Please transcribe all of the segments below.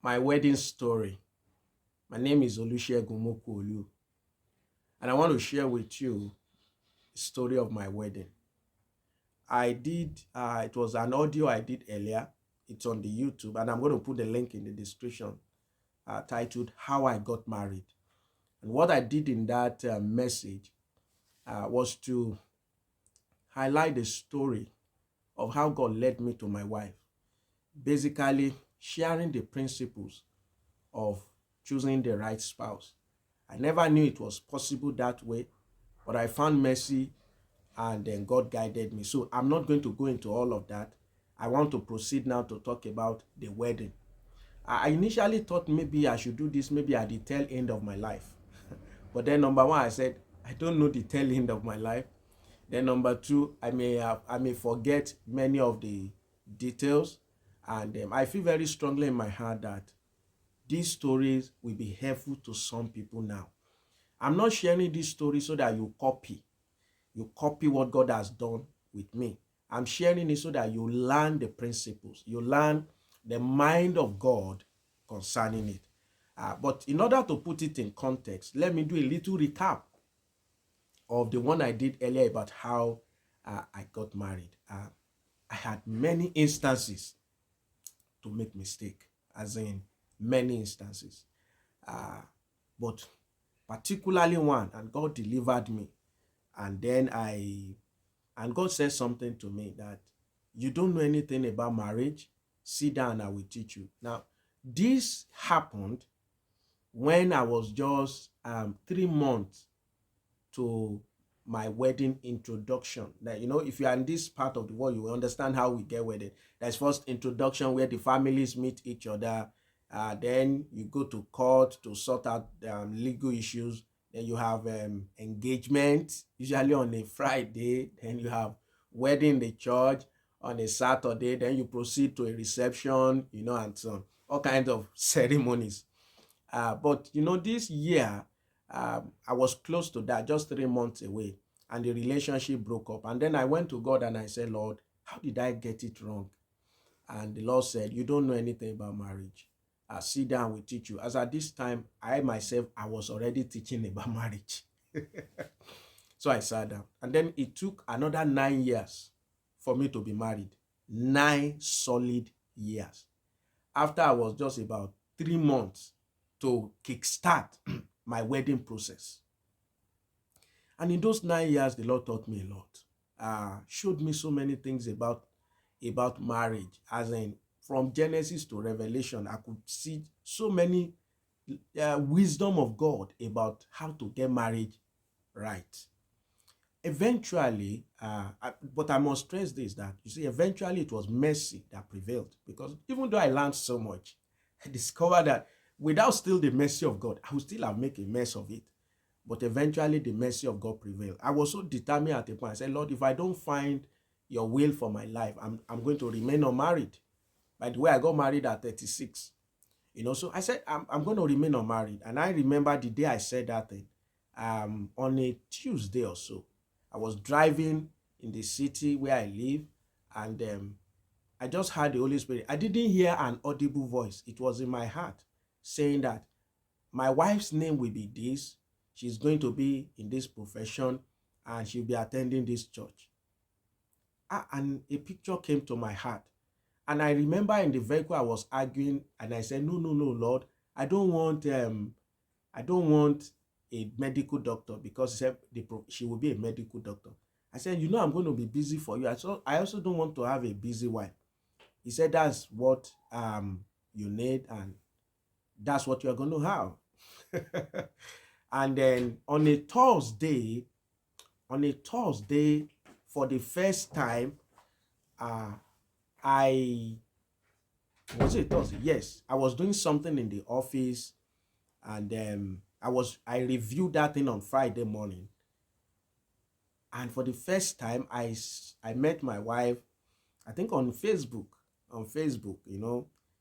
My wedding story. My name is Olusegun Mokuolu, and I want to share with you the story of my wedding. It was an audio I did earlier. It's on the YouTube, and I'm going to put the link in the description titled How I Got Married. And what I did in that message was to highlight the story of how God led me to my wife, basically sharing the principles of choosing the right spouse. I never knew it was possible that way, but I found mercy and then God guided me. So I'm not going to go into all of that. I want to proceed now to talk about the wedding. I initially thought maybe I should do this maybe at the tail end of my life. But then number one, I said, I don't know the tail end of my life. Then number two, I may forget many of the details. And I feel very strongly in my heart that these stories will be helpful to some people now. I'm not sharing this story so that you copy what God has done with me. I'm sharing it so that you learn the principles, you learn the mind of God concerning it. But in order to put it in context, let me do a little recap of the one I did earlier about how I got married. I had many instances to make mistake, as in many instances. But particularly one, and God delivered me. And God said something to me that you don't know anything about marriage. Sit down, I will teach you. Now, this happened when I was just 3 months to my wedding introduction. That, if you are in this part of the world, you will understand how we get wedded. There's first introduction where the families meet each other. Then you go to court to sort out legal issues. Then you have engagement, usually on a Friday. Then you have wedding in the church on a Saturday. Then you proceed to a reception, and so on. All kinds of ceremonies. But this year, I was close to that, just 3 months away, and the relationship broke up. And then I went to God and I said, Lord, how did I get it wrong? And the Lord said, you don't know anything about marriage. Sit down, we teach you. As at this time, I myself, I was already teaching about marriage. So I sat down. And then it took another 9 years for me to be married. 9 solid years. After I was just about 3 months to kickstart my wedding process. And in those 9 years, the Lord taught me a lot. Showed me so many things about marriage, as in from Genesis to Revelation. I could see so many wisdom of God about how to get married right. Eventually, but I must stress this, that you see, eventually it was mercy that prevailed, because even though I learned so much, I discovered that without still the mercy of God, I would still have made a mess of it. But eventually the mercy of God prevailed. I was so determined at a point. I said, Lord, if I don't find your will for my life, I'm going to remain unmarried. By the way, I got married at 36. So I said, I'm going to remain unmarried. And I remember the day I said that thing, on a Tuesday or so, I was driving in the city where I live, and I just heard the Holy Spirit. I didn't hear an audible voice. It was in my heart saying that my wife's name will be this. She's going to be in this profession, and she'll be attending this church. And a picture came to my heart. And I remember in the vehicle I was arguing, and I said, no, Lord, I don't want a medical doctor, because he said she will be a medical doctor. I said, I'm going to be busy for you. I also don't want to have a busy wife. He said, that's what you need, and that's what you're going to have. And then on a Thursday, for the first time, was it Thursday? Yes, I was doing something in the office, and I reviewed that thing on Friday morning. And for the first time, I met my wife, I think on Facebook.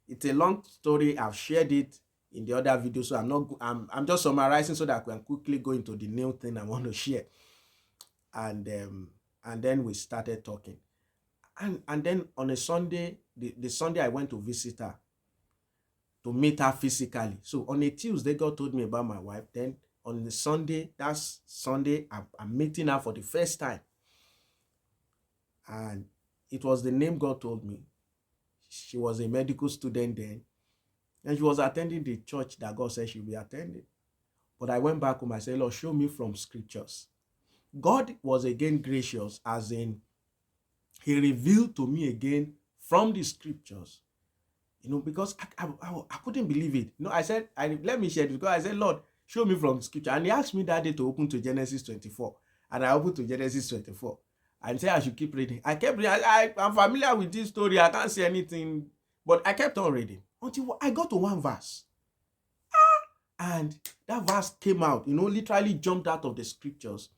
It's a long story. I've shared it in the other video, so I'm just summarizing so that I can quickly go into the new thing I want to share. And then we started talking. And then on a Sunday, the Sunday I went to visit her, to meet her physically. So on a Tuesday, God told me about my wife. Then on the Sunday, that's Sunday, I'm meeting her for the first time. And it was the name God told me. She was a medical student then. And she was attending the church that God said she'll be attending. But I went back home. I said, Lord, show me from scriptures. God was again gracious, as in he revealed to me again from the scriptures, because I couldn't believe it. I said, let me share this, because I said, Lord, show me from scripture. And he asked me that day to open to Genesis 24. And I opened to Genesis 24. And said I should keep reading. I kept reading. I'm familiar with this story. I can't say anything. But I kept on reading until I got to one verse. And that verse came out, literally jumped out of the scriptures.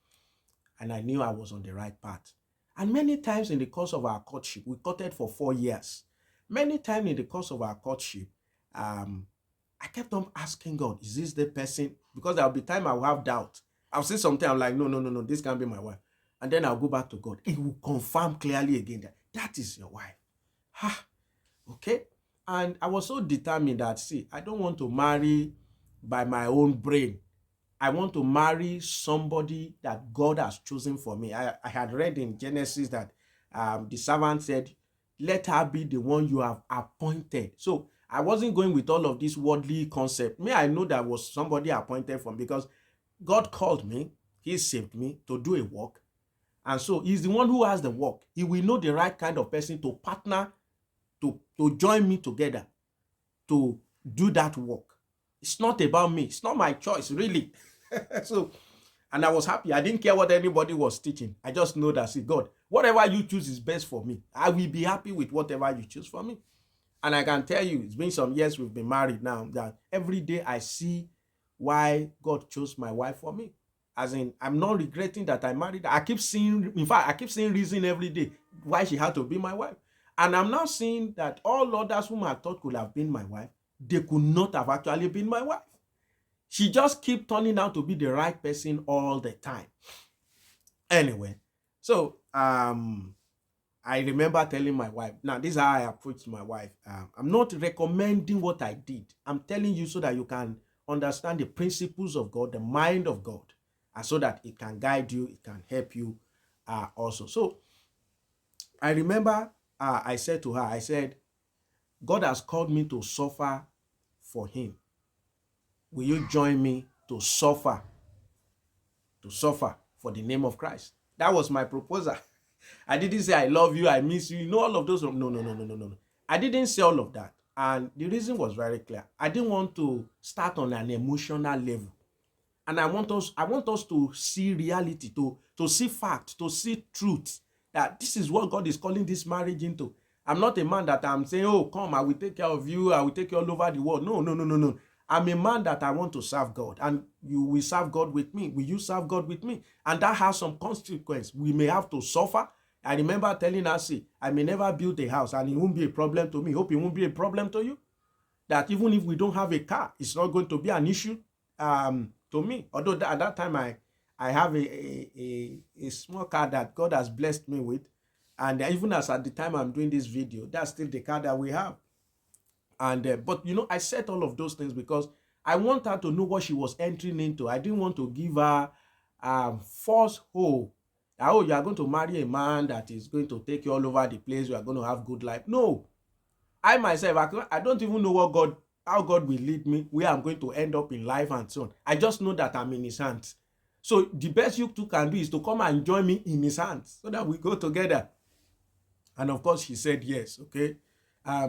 And I knew I was on the right path. And many times in the course of our courtship, we courted for 4 years. Many times in the course of our courtship, I kept on asking God, is this the person? Because there'll be time I will have doubt. I'll say something, I'm like, no, this can't be my wife. And then I'll go back to God. He will confirm clearly again that is your wife. Okay? And I was so determined that, I don't want to marry by my own brain. I want to marry somebody that God has chosen for me. I had read in Genesis that the servant said, let her be the one you have appointed. So I wasn't going with all of this worldly concept. I know that was somebody appointed from, because God called me. He saved me to do a work. And so he's the one who has the work. He will know the right kind of person to partner, to join me together, to do that work. It's not about me. It's not my choice, really. And I was happy. I didn't care what anybody was teaching. I just know that, God, whatever you choose is best for me. I will be happy with whatever you choose for me. And I can tell you, it's been some years we've been married now, that every day I see why God chose my wife for me. As in, I'm not regretting that I married her. I keep seeing reason every day why she had to be my wife. And I'm now seeing that all others whom I thought could have been my wife, they could not have actually been my wife. She just kept turning out to be the right person all the time. Anyway, so I remember telling my wife, now this is how I approached my wife. I'm not recommending what I did. I'm telling you so that you can understand the principles of God, the mind of God, and so that it can guide you, it can help you also. So I remember I said to her, God has called me to suffer for him. Will you join me to suffer for the name of Christ? That was my proposal. I didn't say I love you, I miss you, all of those. No. I didn't say all of that. And the reason was very clear. I didn't want to start on an emotional level. And I want us to see reality, to see fact, to see truth, that this is what God is calling this marriage into. I'm not a man that I'm saying, oh, come, I will take care of you, I will take you all over the world. No. I'm a man that I want to serve God, and you will serve God with me. Will you serve God with me? And that has some consequence. We may have to suffer. I remember telling her, I may never build a house, and it won't be a problem to me. Hope it won't be a problem to you. That even if we don't have a car, it's not going to be an issue to me. Although at that time I have a small car that God has blessed me with. And even as at the time I'm doing this video, that's still the car that we have. And but I said all of those things because I want her to know what she was entering into. I didn't want to give her false hope. Oh, you are going to marry a man that is going to take you all over the place. You are going to have good life. No. I myself, I don't even know how God will lead me, where I'm going to end up in life and so on. I just know that I'm in his hands. So the best you two can do is to come and join me in his hands so that we go together. And of course, she said yes, okay?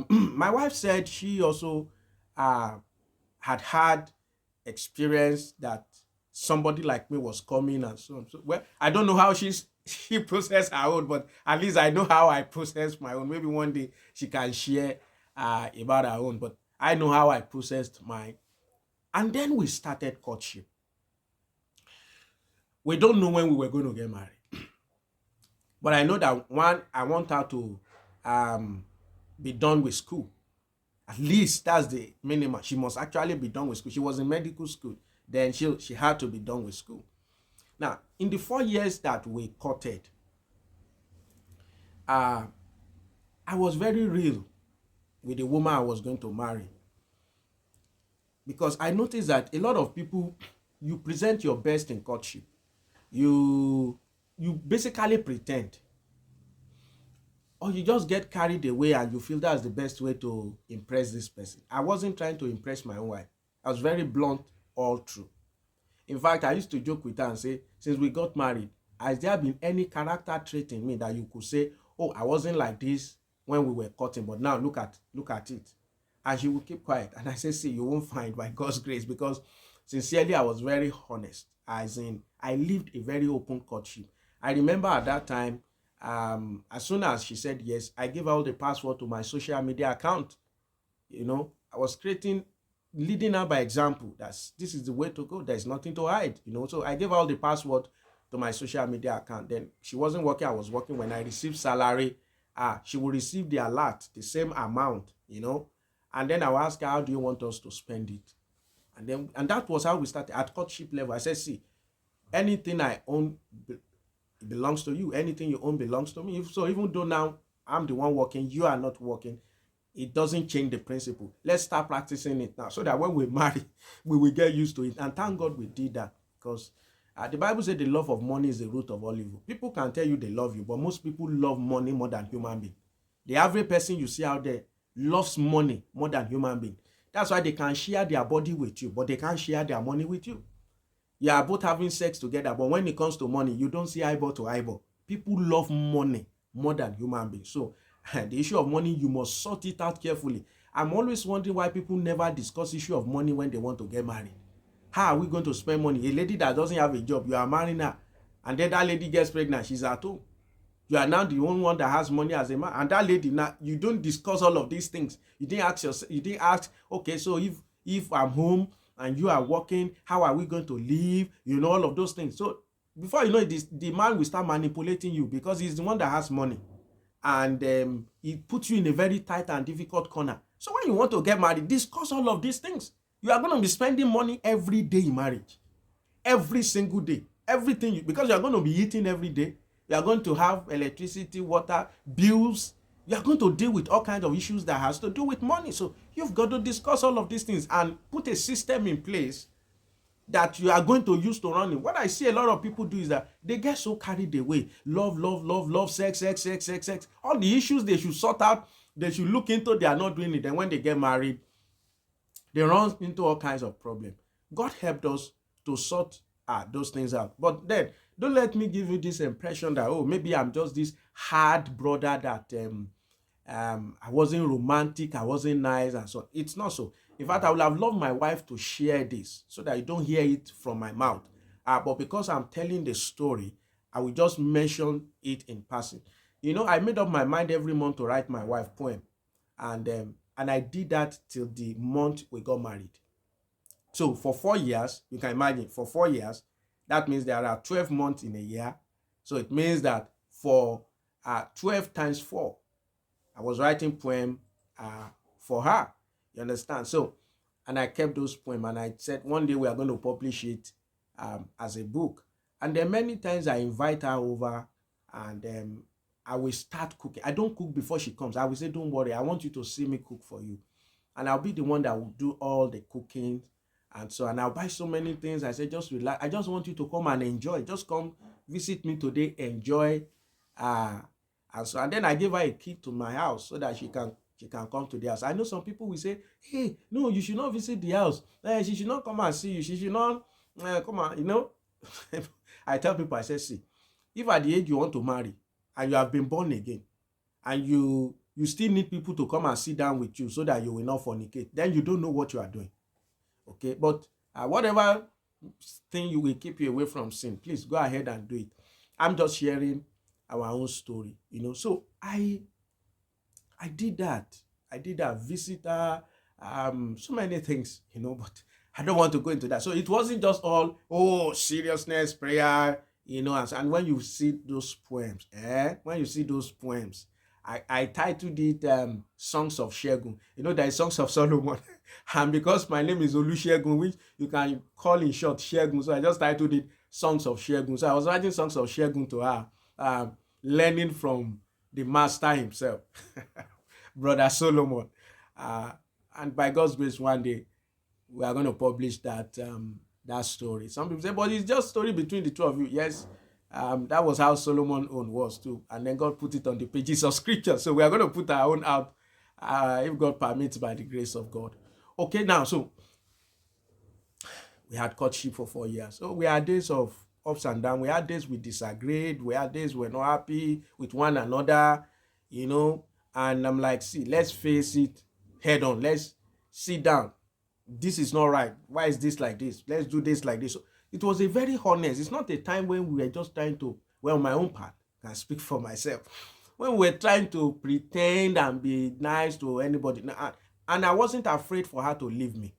My wife said she also had experience that somebody like me was coming and so on. So, well, I don't know how she processed her own, but at least I know how I processed my own. Maybe one day she can share about her own, but I know how I processed mine. And then we started courtship. We don't know when we were going to get married. But I know that I want her to be done with school. At least that's the minimum. She must actually be done with school. She was in medical school. Then she had to be done with school. Now, in the 4 years that we courted, I was very real with the woman I was going to marry. Because I noticed that a lot of people, you present your best in courtship. You basically pretend, or you just get carried away and you feel that's the best way to impress this person. I wasn't trying to impress my own wife. I was very blunt all through. In fact, I used to joke with her and say, since we got married, has there been any character trait in me that you could say, oh, I wasn't like this when we were courting, but now look at it. And she would keep quiet. And I said, see, you won't find by God's grace, because sincerely, I was very honest. As in, I lived a very open courtship. I remember at that time, as soon as she said yes, I gave her all the password to my social media account. I was leading her by example. This is the way to go. There's nothing to hide. So I gave her all the password to my social media account. Then she wasn't working, I was working. When I received salary, she will receive the alert, the same amount. And then I will ask her, how do you want us to spend it? And that was how we started at courtship level. I said, see, anything I own belongs to you. Anything you own belongs to me. So even though now I'm the one working, you are not working, it doesn't change the principle. Let's start practicing it now, so that when we marry, we will get used to it. And thank God we did that, because the Bible said the love of money is the root of all evil. People can tell you they love you, but most people love money more than human being. The average person you see out there loves money more than human being. That's why they can share their body with you, but they can't share their money with you. You are both having sex together, but when it comes to money, you don't see eyeball to eyeball. People love money more than human beings. So the issue of money, you must sort it out carefully. I'm always wondering why people never discuss issue of money when they want to get married. How are we going to spend money? A lady that doesn't have a job, you are marrying her, and then that lady gets pregnant, she's at home. You are now the only one that has money as a man, and that lady, now you don't discuss all of these things. You didn't ask, okay, so if I'm home and you are working, how are we going to live? All of those things. So before you know it, the man will start manipulating you, because he's the one that has money, and he puts you in a very tight and difficult corner. So when you want to get married, discuss all of these things. You are going to be spending money every day in marriage, every single day, everything, because you are going to be eating every day. You are going to have electricity, water, bills. You are going to deal with all kinds of issues that has to do with money. So you've got to discuss all of these things and put a system in place that you are going to use to run it. What I see a lot of people do is that they get so carried away. Love, sex. All the issues they should sort out, they should look into, they are not doing it. And when they get married, they run into all kinds of problems. God helped us to sort those things out. But then, don't let me give you this impression that, oh, maybe I'm just this hard brother that I wasn't romantic, I wasn't nice, and so it's not so. In fact, I would have loved my wife to share this so that you don't hear it from my mouth. But because I'm telling the story, I will just mention it in passing. I made up my mind every month to write my wife poem, and I did that till the month we got married. So for 4 years, you can imagine, for 4 years, that means there are 12 months in a year. So it means that for 12 times 4, I was writing poem for her. You understand? So, and I kept those poems, and I said one day we are going to publish it as a book. And then many times I invite her over, and I will start cooking. I don't cook before she comes. I will say, don't worry, I want you to see me cook for you. And I'll be the one that will do all the cooking. And I'll buy so many things. I say, just relax. I just want you to come and enjoy. Just come visit me today, enjoy. And then I gave her a key to my house so that she can come to the house. I know some people will say, hey, no, you should not visit the house. She should not come and see you. She should not come on, I tell people, I say, see, if at the age you want to marry and you have been born again, and you still need people to come and sit down with you so that you will not fornicate, then you don't know what you are doing. Okay, but whatever thing you will keep you away from sin, please go ahead and do it. I'm just sharing our own story, So I did that. Visit her, so many things, but I don't want to go into that. So it wasn't just all seriousness, prayer, and when you see those poems, I titled it Songs of Shegun. There is Songs of Solomon. And because my name is Olusegun, which you can call in short Shegun, so I just titled it Songs of Shegun. So I was writing Songs of Shegun to her, learning from the master himself, Brother Solomon. And by God's grace, one day, we are going to publish that story. Some people say, but it's just story between the two of you. Yes, that was how Solomon own was too, and then God put it on the pages of Scripture. So we are going to put our own out, if God permits, by the grace of God. Okay, now so we had courtship for 4 years. So we had days of ups and downs. We had days we disagreed. We had days we were not happy with one another, you know. And I'm like, see, let's face it head on. Let's sit down. This is not right. Why is this like this? Let's do this like this. So it was a very honest. It's not a time when we were just trying to, well, my own part, I can speak for myself. When we were trying to pretend and be nice to anybody. And I wasn't afraid for her to leave me.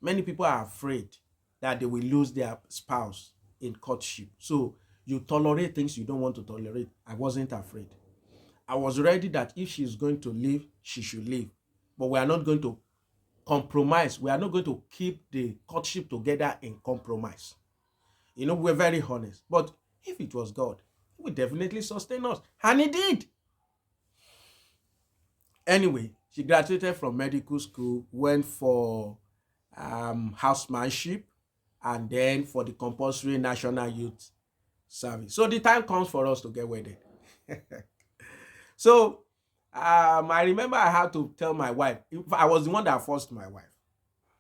Many people are afraid that they will lose their spouse in courtship. So you tolerate things you don't want to tolerate. I wasn't afraid. I was ready that if she's going to leave, she should leave. But we are not going to compromise. We are not going to keep the courtship together in compromise. You know, we're very honest. But if it was God, he would definitely sustain us. And he did. Anyway, she graduated from medical school, went for housemanship, and then for the compulsory national youth service. So the time comes for us to get wedded. So I remember I had to tell my wife. I was the one that forced my wife.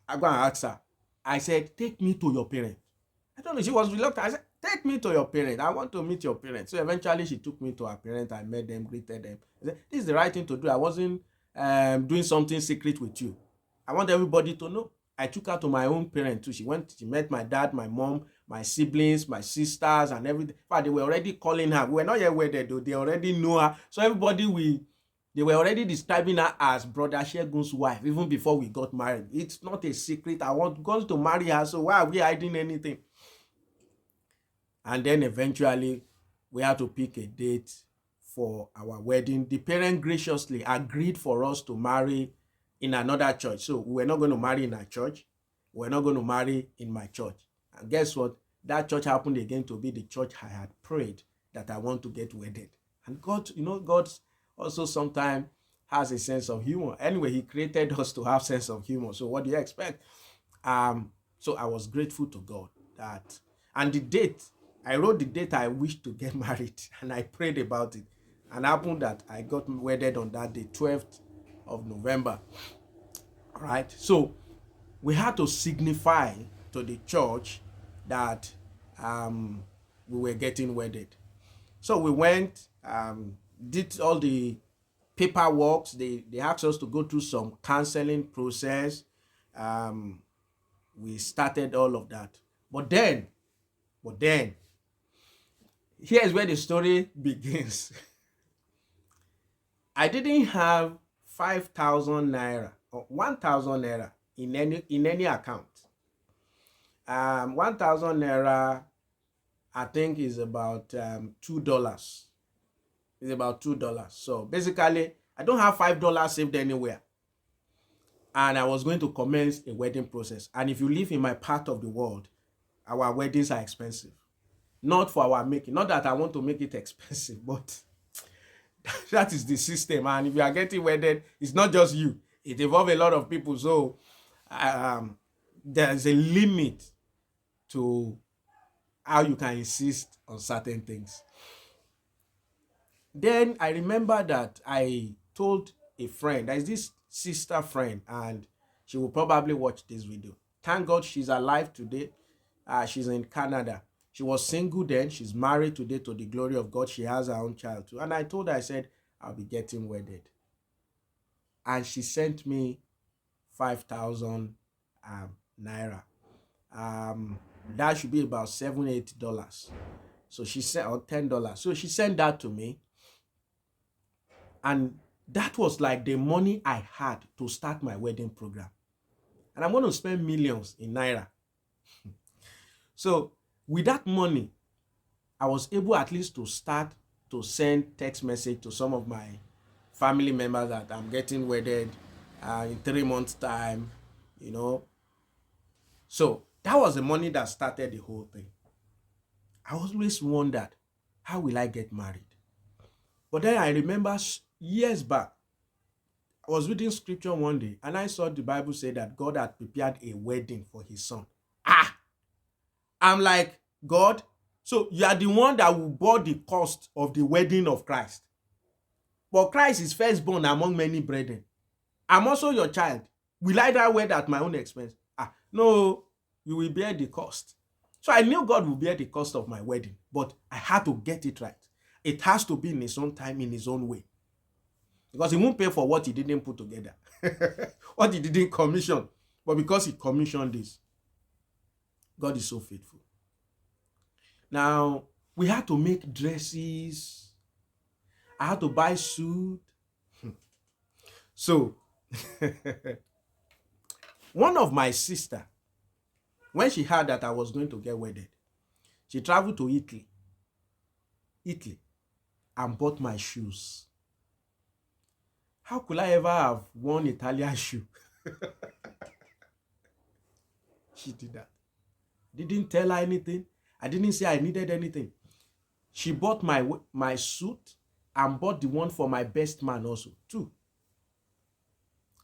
I go and ask her. I said, take me to your parents. I don't know, she was reluctant. I said, take me to your parents. I want to meet your parents. So eventually she took me to her parents. I met them, greeted them. I said, this is the right thing to do. I wasn't doing something secret with you. I want everybody to know. I took her to my own parents too. She met my dad, my mom, my siblings, my sisters, and everything. In fact, they were already calling her. We were not yet wedded though. They already know her. So everybody they were already describing her as Brother Shegun's wife, even before we got married. It's not a secret. I want God to marry her, so why are we hiding anything? And then eventually, we had to pick a date for our wedding. The parents graciously agreed for us to marry in another church. So we were not going to marry in our church. We were not going to marry in my church. And guess what? That church happened again to be the church I had prayed that I want to get wedded. And God, you know, God also sometimes has a sense of humor. Anyway, he created us to have sense of humor. So what do you expect? So I was grateful to God that, and the date, I wrote the date I wished to get married, and I prayed about it. And it happened that I got wedded on that day, 12th of November. All right. So we had to signify to the church that we were getting wedded. So we went, did all the paperwork. They asked us to go through some counseling process. We started all of that. But then, here's where the story begins. I didn't have 5,000 naira or 1,000 naira in any account. 1,000 naira, I think, is about $2. It's about $2. So basically, I don't have $5 saved anywhere. And I was going to commence a wedding process. And if you live in my part of the world, our weddings are expensive. Not for our making. Not that I want to make it expensive, but that is the system. And if you are getting wedded, it's not just you. It involves a lot of people. So there's a limit to how you can insist on certain things. Then I remember that I told a friend, there's this sister friend, and she will probably watch this video. Thank God she's alive today. She's in Canada. She was single then. She's married today to the glory of God. She has her own child too. And I told her, I said, I'll be getting wedded. And she sent me 5,000 naira. That should be about $7-8. So she sent, or $10. So she sent that to me. And that was like the money I had to start my wedding program. And I'm going to spend millions in naira. So with that money, I was able at least to start to send text message to some of my family members that I'm getting wedded in 3 months' time, you know. So that was the money that started the whole thing. I always wondered, how will I get married? But then I remember years back, I was reading scripture one day and I saw the Bible say that God had prepared a wedding for his son. I'm like, God, so you are the one that will bear the cost of the wedding of Christ. But Christ is firstborn among many brethren. I'm also your child. Will I that wed at my own expense? No, you will bear the cost. So I knew God will bear the cost of my wedding, but I had to get it right. It has to be in his own time, in his own way. Because he won't pay for what he didn't put together, what he didn't commission. But because he commissioned this, God is so faithful. Now, we had to make dresses. I had to buy suit. So, one of my sister, when she heard that I was going to get wedded, she traveled to Italy, and bought my shoes. How could I ever have worn Italian shoe? She did that. Didn't tell her anything. I didn't say I needed anything. She bought my suit and bought the one for my best man also, too.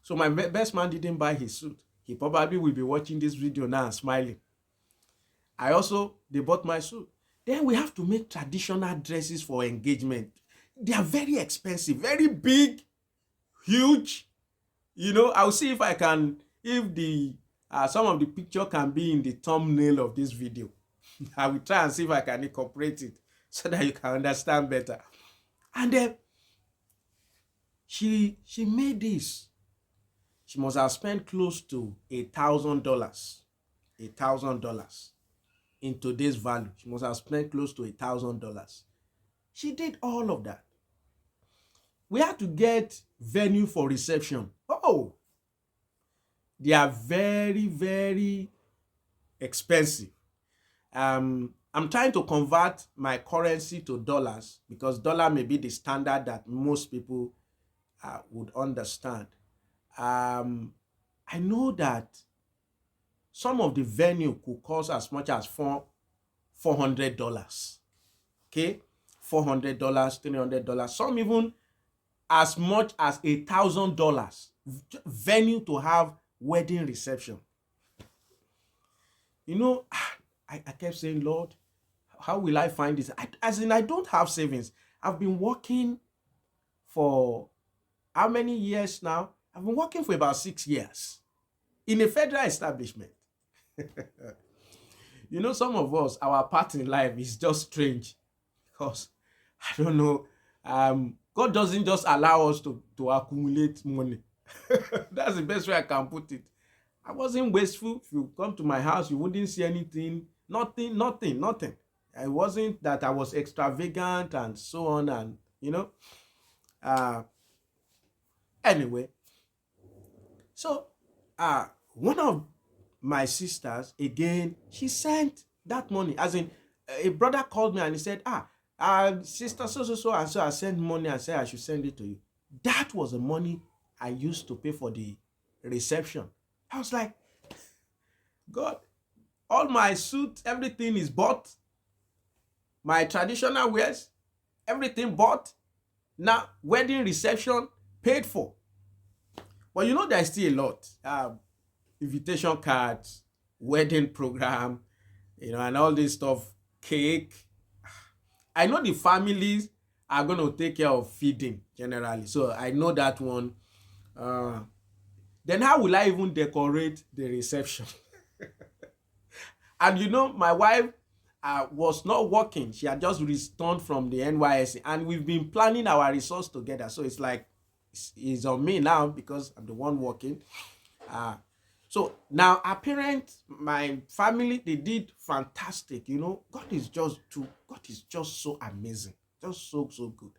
So my best man didn't buy his suit. He probably will be watching this video now and smiling. They bought my suit. Then we have to make traditional dresses for engagement. They are very expensive, very big, huge. I'll see if I can, if the some of the picture can be in the thumbnail of this video. I will try and see if I can incorporate it so that you can understand better. And then she made this. She must have spent close to $1,000. $1,000 in today's value. She must have spent close to $1,000. She did all of that. We had to get venue for reception. Oh, they are very, very expensive. I'm trying to convert my currency to dollars because dollar may be the standard that most people would understand. I know that some of the venue could cost as much as $400. Okay, $400, $300. Some even as much as $1,000 venue to have wedding reception. I kept saying, Lord, how will I find this? I don't have savings. I've been working for how many years now? I've been working for about 6 years in a federal establishment. Some of us, our path in life is just strange because, I don't know, God doesn't just allow us to accumulate money. That's the best way I can put it. I wasn't wasteful. If you come to my house, you wouldn't see anything. Nothing. It wasn't that I was extravagant and so on and, anyway. So, one of my sisters, again, she sent that money. As in, a brother called me and he said, sister so and so I sent money and said I should send it to you. That was the money I used to pay for the reception. I was like, God, all my suits, everything is bought. My traditional wears, everything bought. Now, wedding reception paid for. But there's still a lot. Invitation cards, wedding program, and all this stuff, cake. I know the families are going to take care of feeding generally. So I know that one. Then how will I even decorate the reception? And my wife was not working. She had just returned from the NYSC and we've been planning our resource together. So it's like, it's on me now because I'm the one working. So now our parents, my family, they did fantastic. God is just so amazing. Just so good.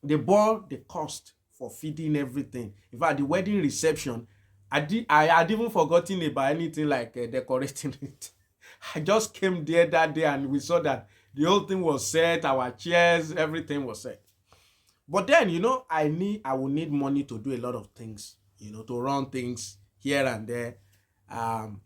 They bore the cost for feeding everything. In fact, the wedding reception, I had even forgotten about anything like decorating it. I just came there that day and we saw that the whole thing was set, our chairs, everything was set. But then, I will need money to do a lot of things, to run things here and there. And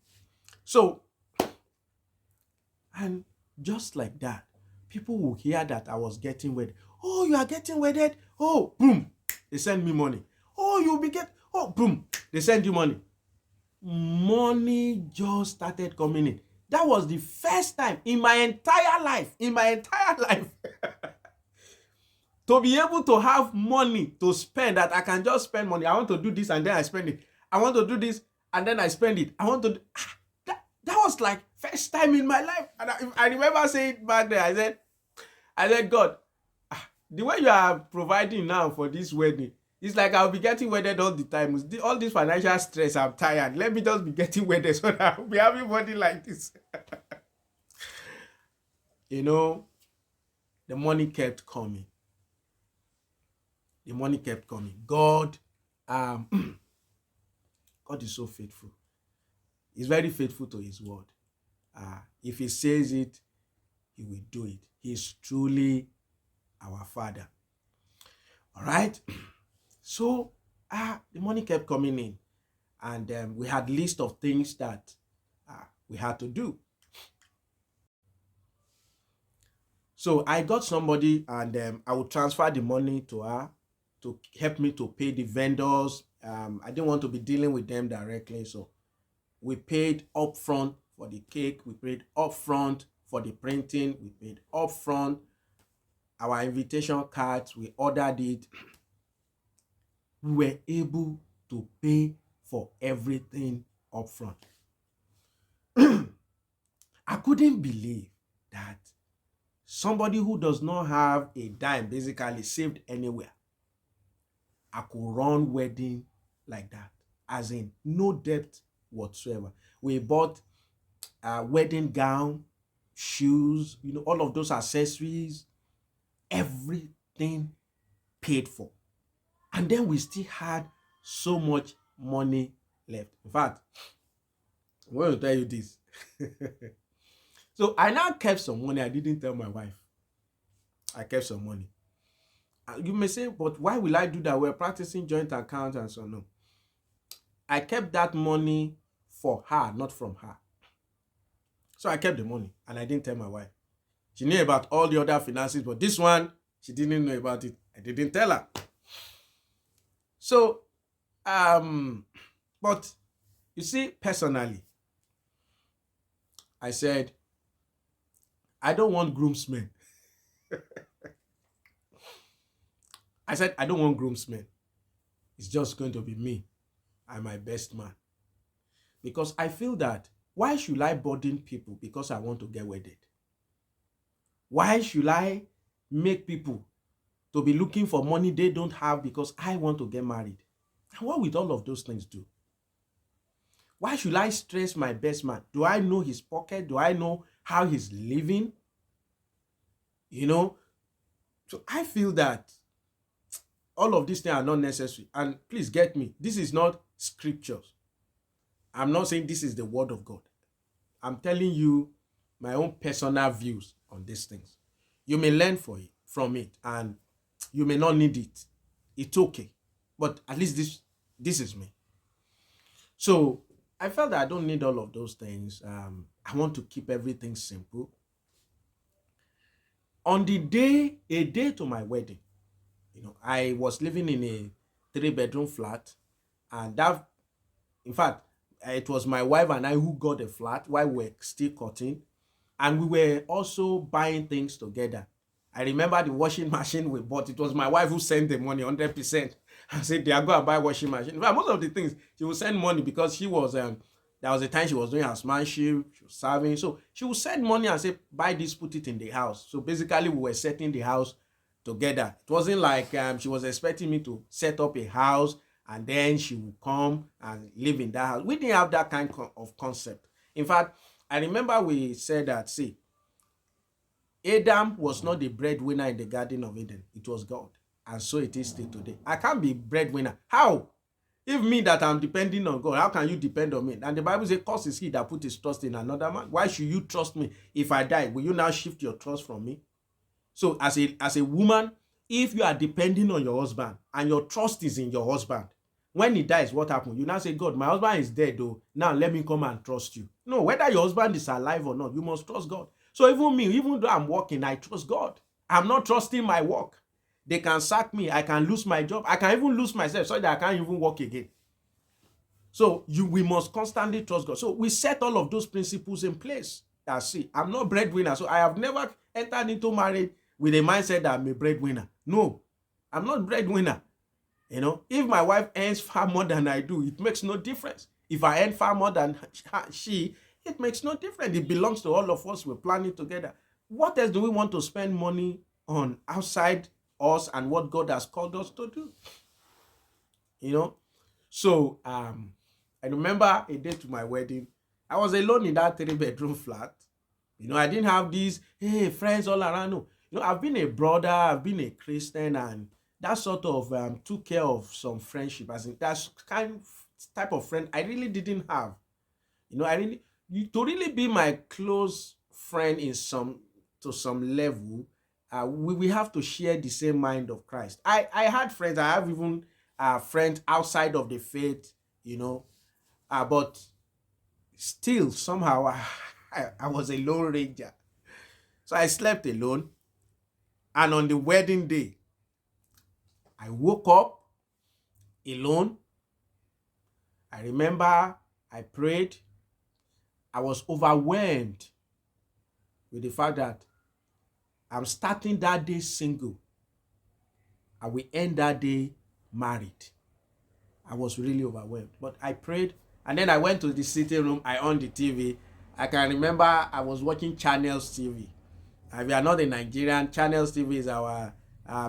just like that, people will hear that I was getting wedded. Oh, you are getting wedded? Oh, boom, they send me money. Oh, you'll be get. Oh, boom. They send you money. Money just started coming in. That was the first time in my entire life, to be able to have money to spend, that I can just spend money. I want to do this and then I spend it. I want to do this and then I spend it. I want to that was like first time in my life. And I remember saying back there, I said, God, the way you are providing now for this wedding, it's like I'll be getting wedded all the time. All this financial stress, I'm tired. Let me just be getting wedded so that I'll be having money like this. You know, the money kept coming. The money kept coming. God is so faithful. He's very faithful to his word. If he says it, he will do it. He's truly our Father. All right. So the money kept coming in, and we had list of things that we had to do. So I got somebody, and I would transfer the money to her to help me to pay the vendors. I didn't want to be dealing with them directly, so we paid upfront for the cake. We paid upfront for the printing. We paid upfront our invitation cards. We ordered it. We were able to pay for everything upfront. I couldn't believe that somebody who does not have a dime, basically saved anywhere, I could run wedding like that, as in no debt whatsoever. We bought a wedding gown, shoes, all of those accessories, everything paid for. And then we still had so much money left. In fact, I'm going to tell you this. So I now kept some money. I didn't tell my wife. I kept some money. You may say, but why will I do that? We're practicing joint accounts and so on. No. I kept that money for her, not from her. So I kept the money and I didn't tell my wife. She knew about all the other finances, but this one, she didn't know about it. I didn't tell her. So, but you see, personally, I said, I don't want groomsmen. I said, I don't want groomsmen. It's just going to be me and my best man. Because I feel that, why should I burden people because I want to get wedded? Why should I make people to be looking for money they don't have because I want to get married? And what will all of those things do? Why should I stress my best man? Do I know his pocket? Do I know how he's living? So I feel that all of these things are not necessary. And please get me, this is not scriptures. I'm not saying this is the word of God. I'm telling you my own personal views on these things. You may learn from it, and you may not need it. It's okay. But at least this is me. So I felt that I don't need all of those things. I want to keep everything simple. On a day to my wedding, I was living in a 3-bedroom flat, and in fact, it was my wife and I who got the flat while we were still cutting, and we were also buying things together. I remember the washing machine we bought. It was my wife who sent the money 100%. I said, they are going to buy washing machine. In fact, most of the things, she would send money because she was, there was a time she was doing housemanship, she was serving. So she would send money and say, buy this, put it in the house. So basically, we were setting the house together. It wasn't like she was expecting me to set up a house and then she would come and live in that house. We didn't have that kind of concept. In fact, I remember we said that, see, Adam was not the breadwinner in the Garden of Eden. It was God. And so it is still today. I can't be breadwinner. How? If me that I'm depending on God, how can you depend on me? And the Bible says, cursed is he that put his trust in another man. Why should you trust me? If I die, will you now shift your trust from me? So as a woman, if you are depending on your husband and your trust is in your husband, when he dies, what happens? You now say, God, my husband is dead though. Now let me come and trust you. No, whether your husband is alive or not, you must trust God. So even me, even though I'm working, I trust God. I'm not trusting my work. They can sack me. I can lose my job. I can even lose myself so that I can't even work again. So we must constantly trust God. So we set all of those principles in place. See, I'm not breadwinner, so I have never entered into marriage with a mindset that I'm a breadwinner. No, I'm not breadwinner. If my wife earns far more than I do, it makes no difference. If I earn far more than she, it makes no difference. It belongs to all of us. We're planning together. What else do we want to spend money on outside us and what God has called us to do? So I remember a day to my wedding, I was alone in that 3-bedroom flat. I didn't have these friends all around. No. I've been a brother, I've been a Christian, and that sort of took care of some friendship. As in, that's type of friend I really didn't have. To really be my close friend to some level, we have to share the same mind of Christ. I had friends. I have even friends outside of the faith, but still somehow I was a lone ranger. So I slept alone, and on the wedding day, I woke up alone. I remember I prayed. I was overwhelmed with the fact that I'm starting that day single. I will end that day married. I was really overwhelmed. But I prayed, and then I went to the sitting room. I on the TV. I can remember I was watching Channels TV. We are not in Nigerian. Channels TV is our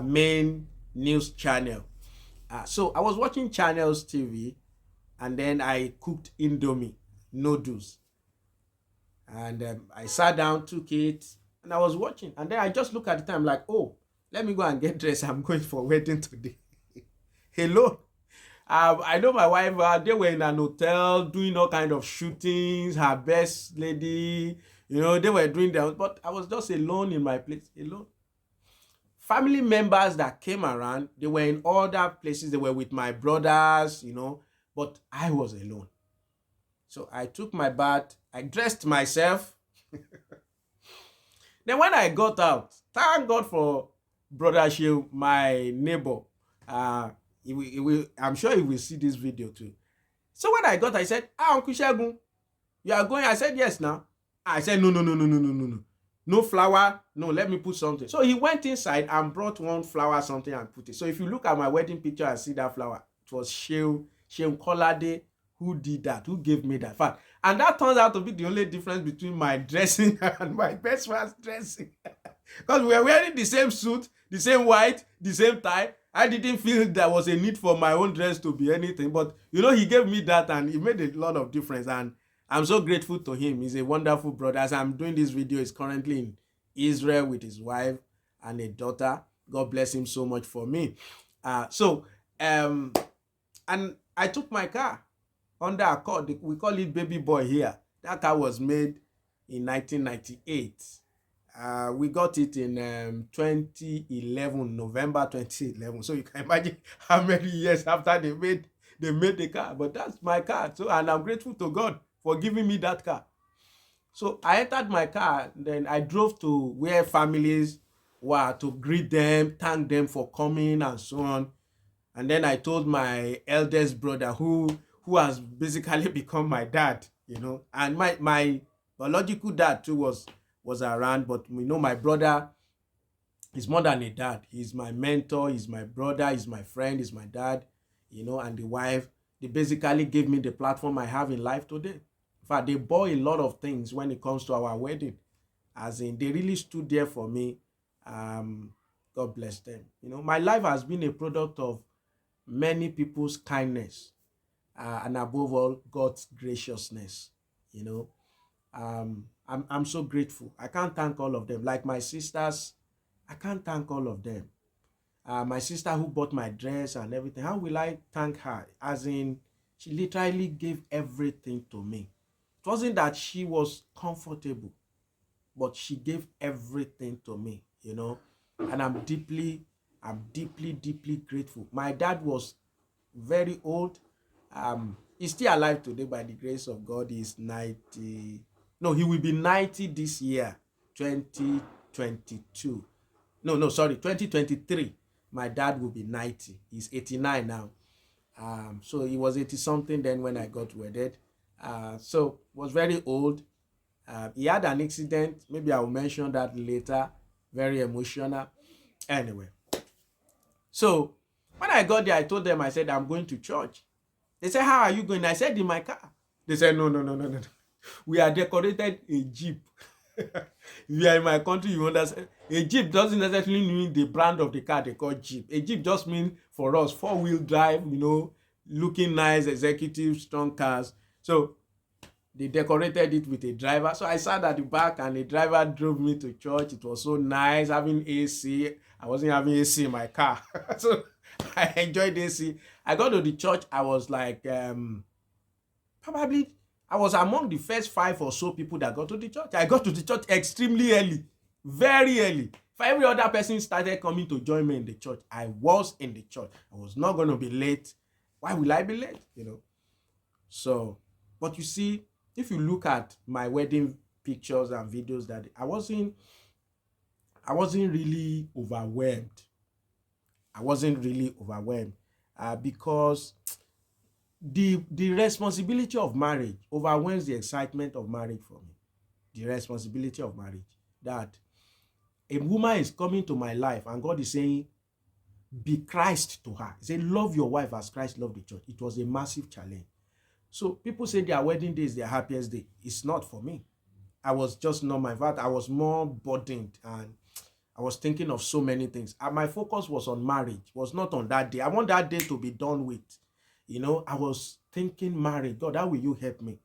main news channel. So I was watching Channels TV, and then I cooked Indomie noodles. And I sat down, took it, and I was watching. And then I just look at the time like, oh, let me go and get dressed. I'm going for a wedding today. Hello. I know my wife, they were in an hotel doing all kind of shootings, her best lady, they were doing that. But I was just alone in my place, alone. Family members that came around, they were in other places. They were with my brothers, but I was alone. So I took my bath, I dressed myself. Then when I got out, thank God for Brother Shiu, my neighbor. I'm sure he will see this video too. So when I got, I said, Uncle Shegun, you are going? I said, yes now. I said, no. No flower. No, let me put something. So he went inside and brought one flower, something, and put it. So if you look at my wedding picture and see that flower, it was Sheun Kolade who did that, who gave me that fact. And that turns out to be the only difference between my dressing and my best friend's dressing. Because we were wearing the same suit, the same white, the same tie. I didn't feel there was a need for my own dress to be anything. But, he gave me that, and it made a lot of difference. And I'm so grateful to him. He's a wonderful brother. As I'm doing this video, he's currently in Israel with his wife and a daughter. God bless him so much for me. And I took my car under Accord. We call it Baby Boy here. That car was made in 1998. We got it in 2011, November 2011. So you can imagine how many years after they made the car. But that's my car. So, and I'm grateful to God for giving me that car. So I entered my car, then I drove to where families were to greet them, thank them for coming and so on. And then I told my eldest brother who has basically become my dad, and my biological dad too was around, but my brother is more than a dad. He's my mentor, he's my brother, he's my friend, he's my dad, and the wife. They basically gave me the platform I have in life today. In fact, they bought a lot of things when it comes to our wedding. As in, they really stood there for me. God bless them. My life has been a product of many people's kindness, and above all, God's graciousness. I'm so grateful. I can't thank all of them. Like my sisters, I can't thank all of them. My sister who bought my dress and everything, how will I thank her? As in, she literally gave everything to me. It wasn't that she was comfortable, but she gave everything to me, and I'm deeply grateful. My dad was very old. He's still alive today by the grace of God. He's 90. No, he will be 90 this year, 2022. No, sorry, 2023. my dad will be 90. He's 89 now. So he was 80 something then when I got wedded. So was very old. He had an incident. Maybe I will mention that later. Very emotional. Anyway, so when I got there, I told them, I said, I'm going to church. They said, how are you going? I said, in my car. They said, no, no, no, no, no. We are decorated a Jeep. If you are in my country, you understand. A Jeep doesn't necessarily mean the brand of the car they call Jeep. A Jeep just means for us 4-wheel drive, looking nice, executive, strong cars. So they decorated it with a driver. So I sat at the back and the driver drove me to church. It was so nice having AC. I wasn't having AC in my car. So I enjoyed AC. I got to the church. I was like, probably I was among the first 5 or so people that got to the church. I got to the church extremely early, very early. For every other person started coming to join me in the church, I was in the church. I was not going to be late. Why will I be late? So, but you see, if you look at my wedding pictures and videos, that I wasn't really overwhelmed. I wasn't really overwhelmed because the responsibility of marriage overwhelms the excitement of marriage for me. The responsibility of marriage, that a woman is coming to my life and God is saying, be Christ to her. He said, love your wife as Christ loved the church. It was a massive challenge. So people say their wedding day is their happiest day. It's not for me. I was just not my fault. I was more burdened and I was thinking of so many things. And my focus was on marriage, was not on that day. I want that day to be done with. I was thinking marriage. God, how will you help me?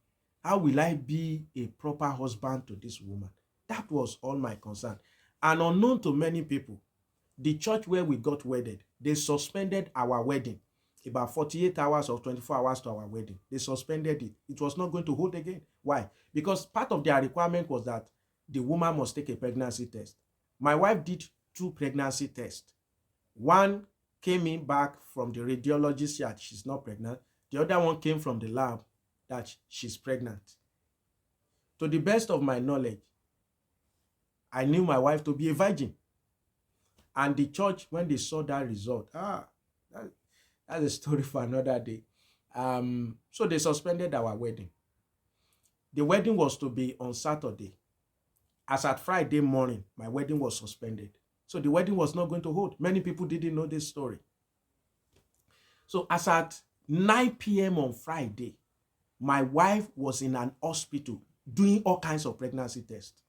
How will I be a proper husband to this woman? That was all my concern. And unknown to many people, the church where we got wedded, they suspended our wedding. About 48 hours or 24 hours to our wedding. They suspended it. It was not going to hold again. Why? Because part of their requirement was that the woman must take a pregnancy test. My wife did 2 pregnancy tests. One came in back from the radiologist that she's not pregnant. The other one came from the lab that she's pregnant. To the best of my knowledge, I knew my wife to be a virgin. And the church, when they saw that result, that's a story for another day. So they suspended our wedding. The wedding was to be on Saturday. As at Friday morning, my wedding was suspended. So the wedding was not going to hold. Many people didn't know this story. So as at 9 p.m. on Friday, my wife was in an hospital doing all kinds of pregnancy tests.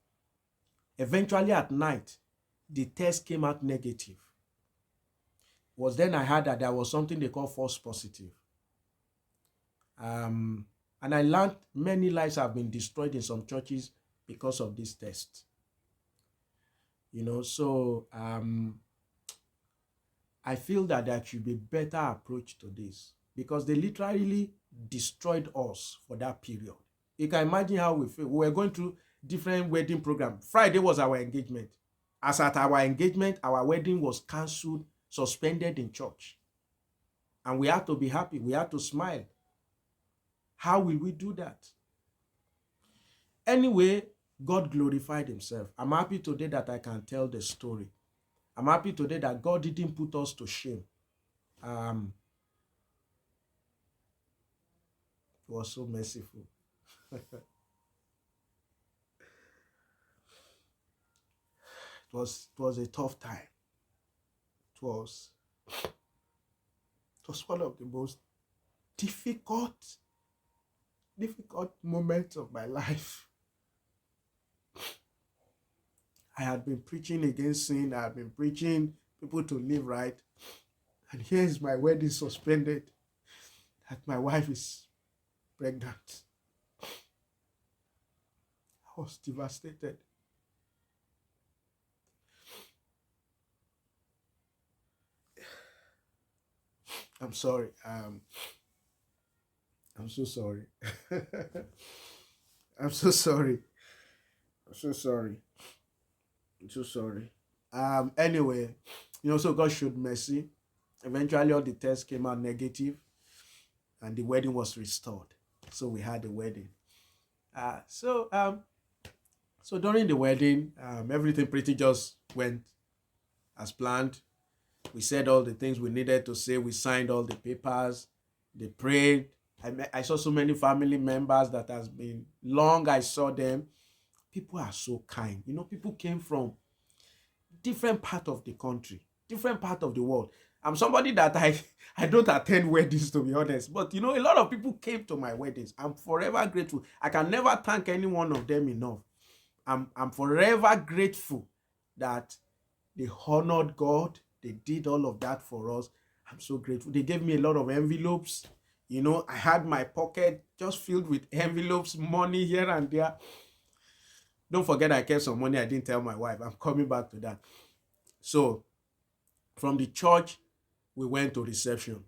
Eventually at night, the test came out negative. It was then I heard that there was something they call false positive. And I learned many lives have been destroyed in some churches because of this test. So I feel that there should be a better approach to this because they literally destroyed us for that period. You can imagine how we feel. We were going through different wedding programs. Friday was our engagement. As at our engagement, our wedding was cancelled, suspended in church. And we had to be happy. We had to smile. How will we do that? Anyway, God glorified himself. I'm happy today that I can tell the story. I'm happy today that God didn't put us to shame. It was so merciful. It was a tough time. It was one of the most difficult moments of my life. I had been preaching against sin. I had been preaching people to live right. And here is my wedding suspended. That my wife is pregnant. I was devastated. I'm sorry. I'm so sorry. I'm so sorry. I'm so sorry. I'm so sorry. Anyway, so God showed mercy. Eventually, all the tests came out negative, and the wedding was restored. So we had the wedding. So during the wedding, everything pretty just went as planned. We said all the things we needed to say. We signed all the papers. They prayed. I saw so many family members that has been long. I saw them. People are so kind. People came from different part of the country, different part of the world. I'm somebody that I don't attend weddings, to be honest, but a lot of people came to my weddings. I'm forever grateful. I can never thank any one of them enough. I'm forever grateful that they honored God. They did all of that for us. I'm so grateful. They gave me a lot of envelopes. I had my pocket just filled with envelopes, money here and there. Don't forget I kept some money I didn't tell my wife. I'm coming back to that. So from the church, we went to reception.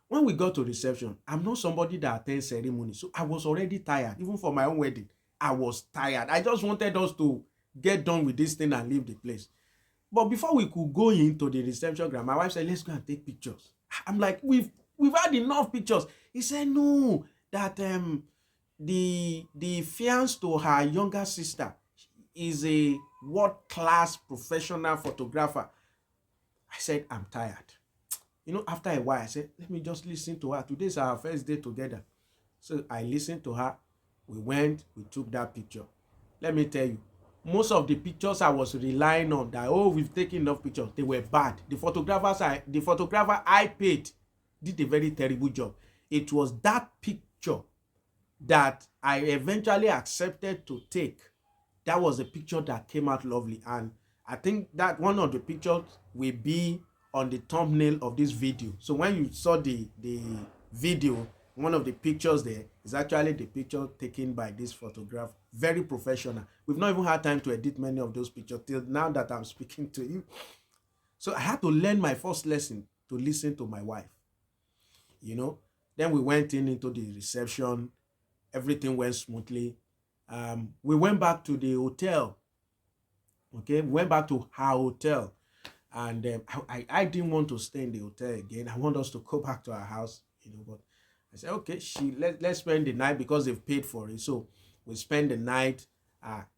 When we got to reception, I'm not somebody that attends ceremony. So I was already tired. Even for my own wedding, I was tired. I just wanted us to get done with this thing and leave the place. But before we could go into the reception ground, my wife said, let's go and take pictures. I'm like, we've had enough pictures. He said, no, that the fiancé to her younger sister is a world-class professional photographer. I said, I'm tired. After a while, I said, let me just listen to her. Today's our first day together. So I listened to her. We went, we took that picture. Let me tell you, most of the pictures I was relying on that, we've taken enough pictures, they were bad. The photographer I paid did a very terrible job. It was that picture that I eventually accepted to take. That was a picture that came out lovely. And I think that one of the pictures will be on the thumbnail of this video. So when you saw the video, one of the pictures there is actually the picture taken by this photographer. Very professional. We've not even had time to edit many of those pictures till now that I'm speaking to you. So I had to learn my first lesson to listen to my wife. Then we went into the reception. Everything went smoothly. We went back to the hotel. Okay, we went back to her hotel. And I didn't want to stay in the hotel again. I want us to go back to our house, but I said, okay, let's spend the night because they've paid for it. So we spent the night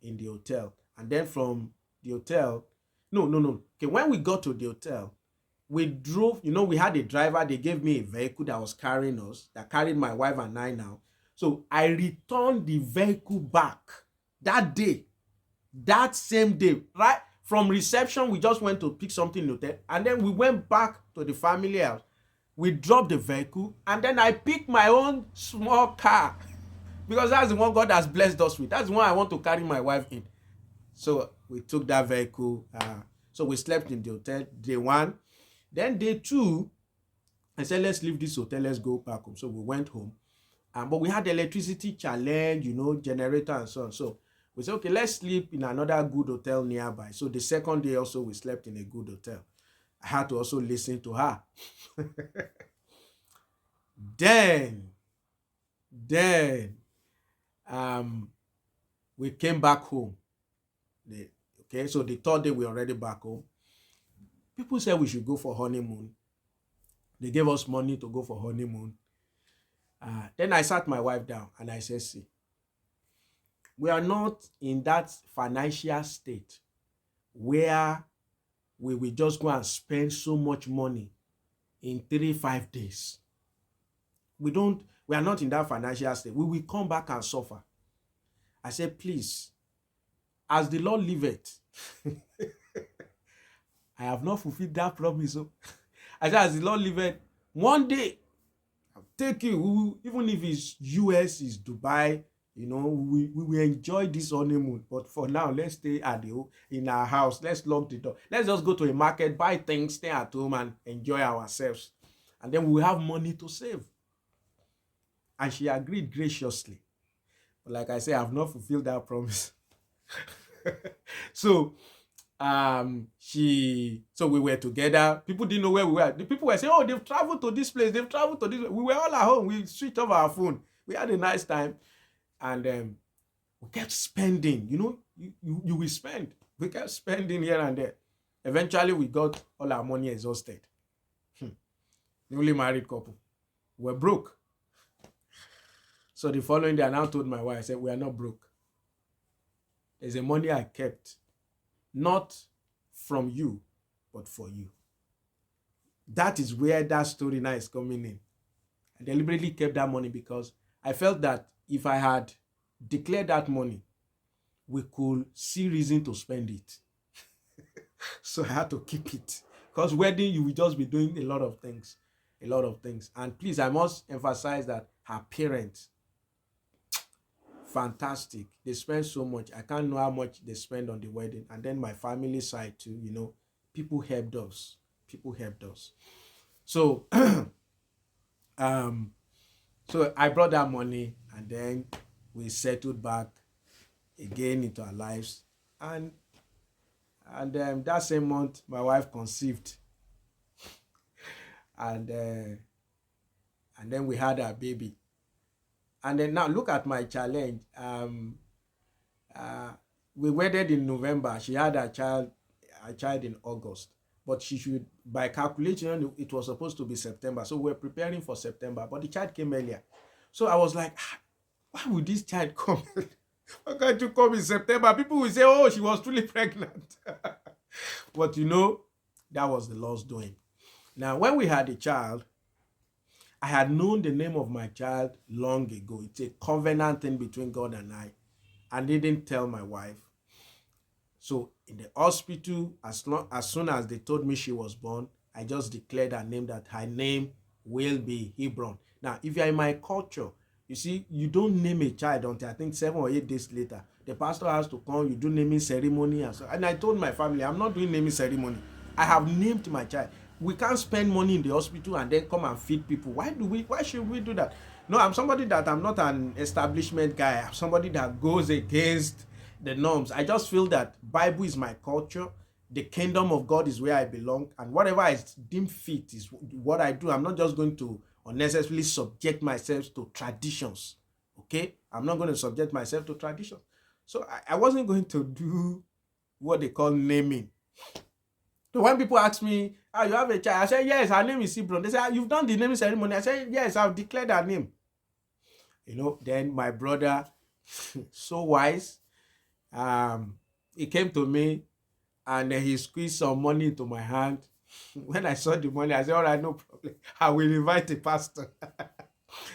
in the hotel. And then from the hotel, no. Okay, when we got to the hotel, we drove, we had a driver. They gave me a vehicle that was carrying us, that carried my wife and I now. So I returned the vehicle back that day, that same day, right? From reception, we just went to pick something in the hotel. And then we went back to the family house. We dropped the vehicle. And then I picked my own small car. Because that's the one God has blessed us with. That's the one I want to carry my wife in. So we took that vehicle. So we slept in the hotel day one. Then day two, I said, let's leave this hotel. Let's go back home. So we went home. But we had electricity challenge, generator and so on. So we said, okay, let's sleep in another good hotel nearby. So the second day also, we slept in a good hotel. I had to also listen to her. Then, we came back home. So the third day, we're already back home. People said we should go for honeymoon. They gave us money to go for honeymoon. Then I sat my wife down and I said, see, we are not in that financial state where we will just go and spend so much money in 3-5 days. We are not in that financial state. We will come back and suffer. I said, please, as the Lord liveth, I have not fulfilled that promise. So I said, as the Lord liveth, one day I'll take you, even if it's US, it's Dubai, we will enjoy this honeymoon. But for now, let's stay in our house. Let's lock the door. Let's just go to a market, buy things, stay at home and enjoy ourselves. And then we'll have money to save. And she agreed graciously. But like I said, I've not fulfilled that promise. So we were together. People didn't know where we were. The people were saying, oh, they've traveled to this place. They've traveled to this place. We were all at home. We switched off our phone. We had a nice time. And we kept spending. You will spend. We kept spending here and there. Eventually, we got all our money exhausted. Newly married couple. We're broke. So the following day, I now told my wife, I said, we are not broke. There's a money I kept. Not from you, but for you. That is where that story now is coming in. I deliberately kept that money because I felt that if I had declared that money, we could see reason to spend it. So I had to keep it. Because wedding, you will just be doing a lot of things. A lot of things. And please, I must emphasize that her parents, fantastic. They spend so much. I can't know how much they spend on the wedding. And then my family side too, people helped us. People helped us. So um so I brought that money, and then we settled back again into our lives. And that same month my wife conceived, and then we had our baby. And then now look at my challenge. We wedded in November. She had a child in August. But she should, by calculation, it was supposed to be September. So we're preparing for September. But the child came earlier. So I was like, why would this child come? Why can't you come in September? People will say, oh, she was truly pregnant. But that was the Lord's doing. Now, when we had a child, I had known the name of my child long ago. It's a covenant thing between God and I. I didn't tell my wife. So in the hospital, as soon as they told me she was born, I just declared her name, that her name will be Hebron. Now, if you're in my culture, you see, you don't name a child until I think 7 or 8 days later. The pastor has to come, you do naming ceremony. And I told my family, I'm not doing naming ceremony. I have named my child. We can't spend money in the hospital and then come and feed people. Why should we do that? No, I'm not an establishment guy. I'm somebody that goes against the norms. I just feel that Bible is my culture. The kingdom of God is where I belong. And whatever I deem fit is what I do. I'm not just going to unnecessarily subject myself to traditions. Okay? I'm not going to subject myself to traditions. So I wasn't going to do what they call naming. So when people ask me, you have a child? I say, yes, her name is Hebron. They say, you've done the naming ceremony? I say, yes, I've declared her name. Then my brother, so wise, he came to me and he squeezed some money into my hand. When I saw the money, I said, all right, no problem. I will invite a pastor.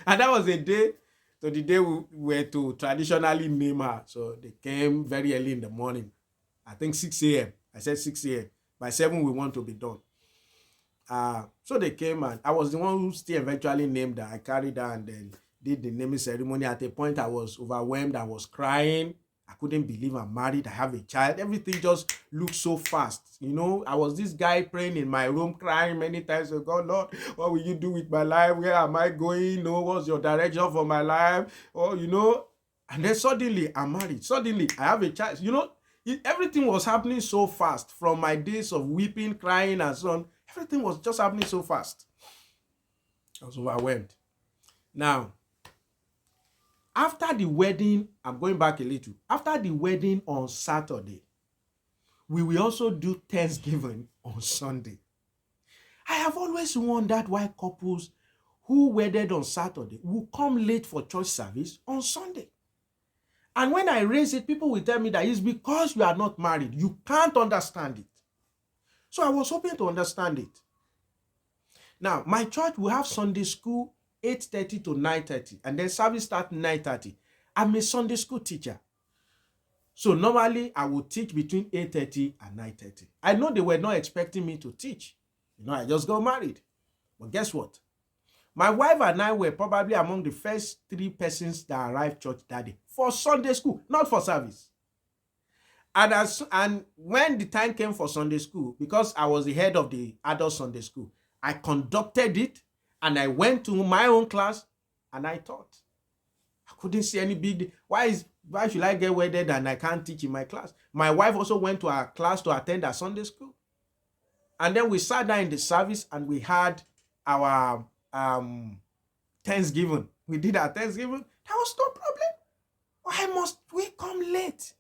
And that was the day we were to traditionally name her. So they came very early in the morning. I think 6 a.m. I said 6 a.m. By 7, we want to be done. So they came, and I was the one who still eventually named her. I carried her and then did the naming ceremony. At a point, I was overwhelmed. I was crying. I couldn't believe I'm married. I have a child. Everything just looked so fast. I was this guy praying in my room, crying many times. Oh God, Lord, what will you do with my life? Where am I going? What's your direction for my life? And then suddenly I'm married. Suddenly I have a child. Everything was happening so fast. From my days of weeping, crying, and so on, everything was just happening so fast. I was overwhelmed. Now, after the wedding, I'm going back a little. After the wedding on Saturday, we will also do Thanksgiving on Sunday. I have always wondered why couples who wedded on Saturday will come late for church service on Sunday. And when I raise it, people will tell me that it's because you are not married. You can't understand it. So I was hoping to understand it. Now, my church will have Sunday school 8:30 to 9:30, and then service starts 9:30. I'm a Sunday school teacher. So normally I would teach between 8:30 and 9:30. I know they were not expecting me to teach. I just got married. But guess what? My wife and I were probably among the first 3 persons that arrived church that day for Sunday school, not for service. And when the time came for Sunday school, because I was the head of the adult Sunday school, I conducted it, and I went to my own class and I taught. I couldn't see any big deal. Why should I get wedded and I can't teach in my class? My wife also went to our class to attend our Sunday school. And then we sat down in the service and we had our Thanksgiving. We did our Thanksgiving. That was no problem. Why must we come late?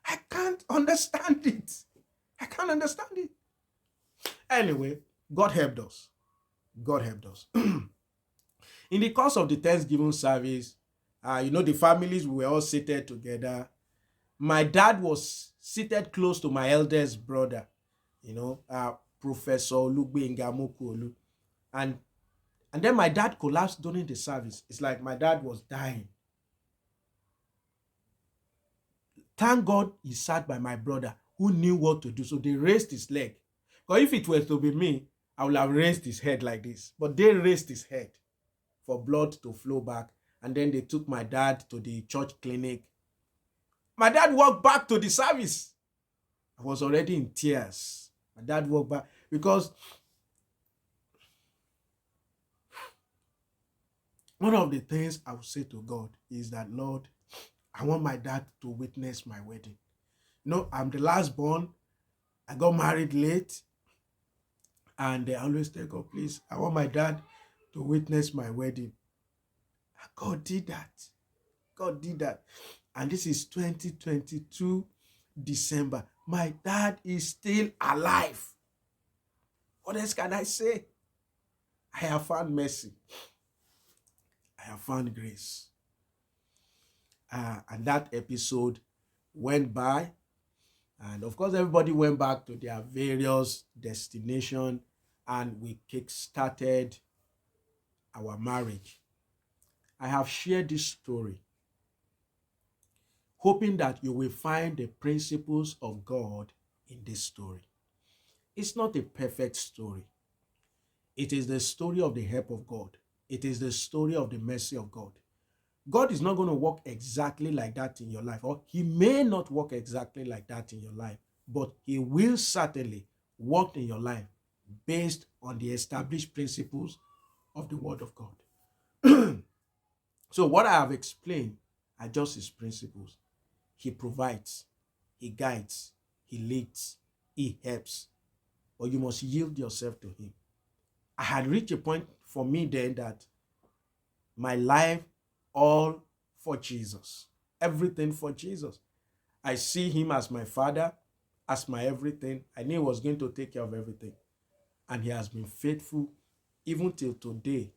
I can't understand it. I can't understand it. Anyway, God helped us. God helped us. In the course of the Thanksgiving service, the families, we were all seated together. My dad was seated close to my eldest brother, Professor Olusegun Mokuolu. And then my dad collapsed during the service. It's like my dad was dying. Thank God he sat by my brother who knew what to do. So they raised his leg. Because if it were to be me, I would have raised his head like this. But they raised his head for blood to flow back. And then they took my dad to the church clinic. My dad walked back to the service. I was already in tears. My dad walked back because one of the things I would say to God is that, Lord, I want my dad to witness my wedding. You know, I'm the last born. I got married late. And I always tell God, please, I want my dad to witness my wedding. And God did that. God did that. And this is 2022 December. My dad is still alive. What else can I say? I have found mercy. I have found grace. And that episode went by. And of course, everybody went back to their various destinations, and we kick-started our marriage. I have shared this story, hoping that you will find the principles of God in this story. It's not a perfect story. It is the story of the help of God. It is the story of the mercy of God. God is not going to work exactly like that in your life, or he may not work exactly like that in your life, but he will certainly work in your life based on the established principles of the Word of God. So what I have explained are just his principles. He provides, he guides, he leads, he helps, but you must yield yourself to him. I had reached a point for me then that my life all for Jesus, everything for Jesus. I see him as my father, as my everything. I knew he was going to take care of everything. And he has been faithful even till today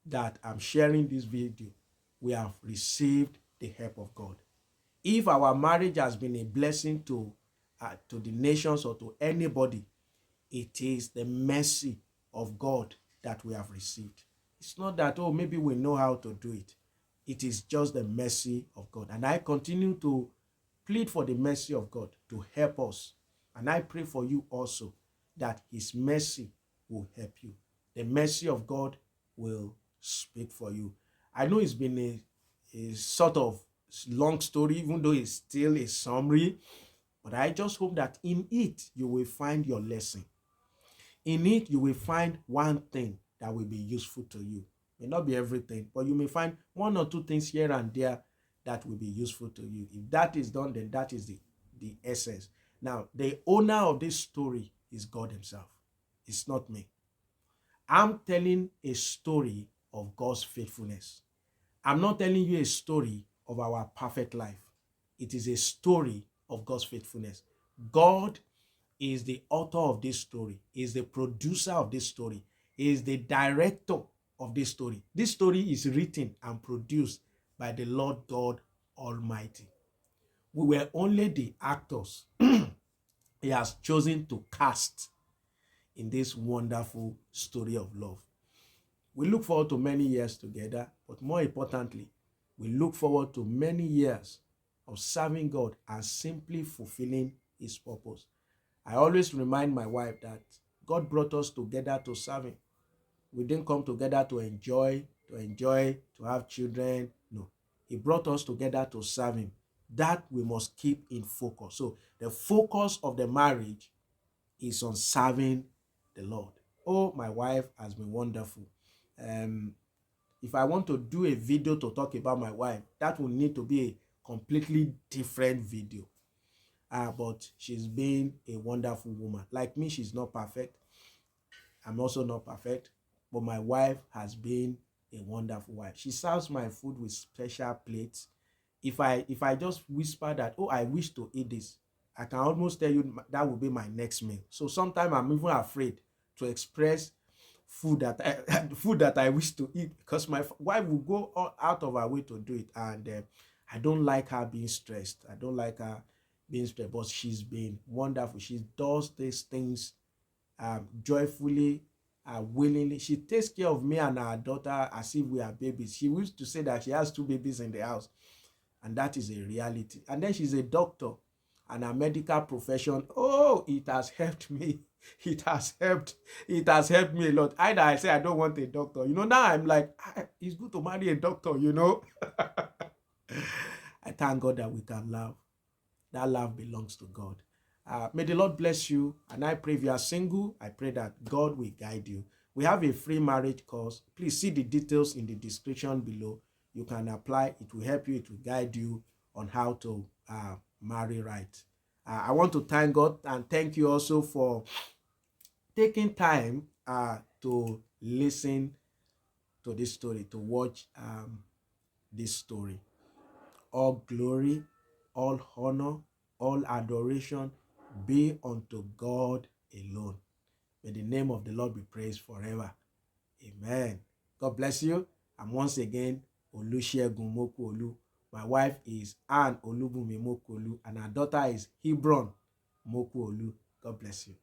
that I'm sharing this video. We have received the help of God. If our marriage has been a blessing to the nations or to anybody, it is the mercy of God that we have received. It's not that, oh, maybe we know how to do it. It is just the mercy of God. And I continue to plead for the mercy of God to help us. And I pray for you also that his mercy will help you. The mercy of God will speak for you. I know it's been a sort of long story, even though it's still a summary, but I just hope that in it you will find your lesson. In it you will find one thing that will be useful to you. May not be everything, but you may find one or two things here and there that will be useful to you. If that is done, then that is the essence. Now, the owner of this story is God himself. It's not me. I'm telling a story of God's faithfulness. I'm not telling you a story of our perfect life. It is a story of God's faithfulness. God is the author of this story, is the producer of this story, is the director of this story. This story is written and produced by the Lord God Almighty. We were only the actors he has chosen to cast in this wonderful story of love. We look forward to many years together, but more importantly, we look forward to many years of serving God and simply fulfilling his purpose. I always remind my wife that God brought us together to serve him. We didn't come together to enjoy, to have children. No, he brought us together to serve him. That we must keep in focus. So the focus of the marriage is on serving the Lord. Oh, my wife has been wonderful. If I want to do a video to talk about my wife, that will need to be a completely different video. But she's been a wonderful woman. Like me, she's not perfect. I'm also not perfect. But my wife has been a wonderful wife. She serves my food with special plates. If I just whisper that, oh, I wish to eat this, I can almost tell you that will be my next meal. So sometimes I'm even afraid to express food that I wish to eat, because my wife will go out of her way to do it, and I don't like her being stressed. I don't like her being stressed, but she's been wonderful. She does these things joyfully, willingly. She takes care of me and our daughter as if we are babies. She used to say that she has 2 babies in the house, and that is a reality. And then she's a doctor, and her medical profession, oh, it has helped me. It has helped me a lot. Either I say I don't want a doctor, now I'm like, it's good to marry a doctor. I thank God that we can love. That love belongs to God. May the Lord bless you. And I pray if you are single, I pray that God will guide you. We have a free marriage course. Please see the details in the description below. You can apply. It will help you. It will guide you on how to marry right. I want to thank God and thank you also for taking time to listen to this story, to watch this story. All glory, all honor, all adoration be unto God alone. May the name of the Lord be praised forever. Amen. God bless you. And once again, Olusegun Mokuolu. My wife is Anne Olubunmi Mokuolu, and our daughter is Hebron Mokuolu. God bless you.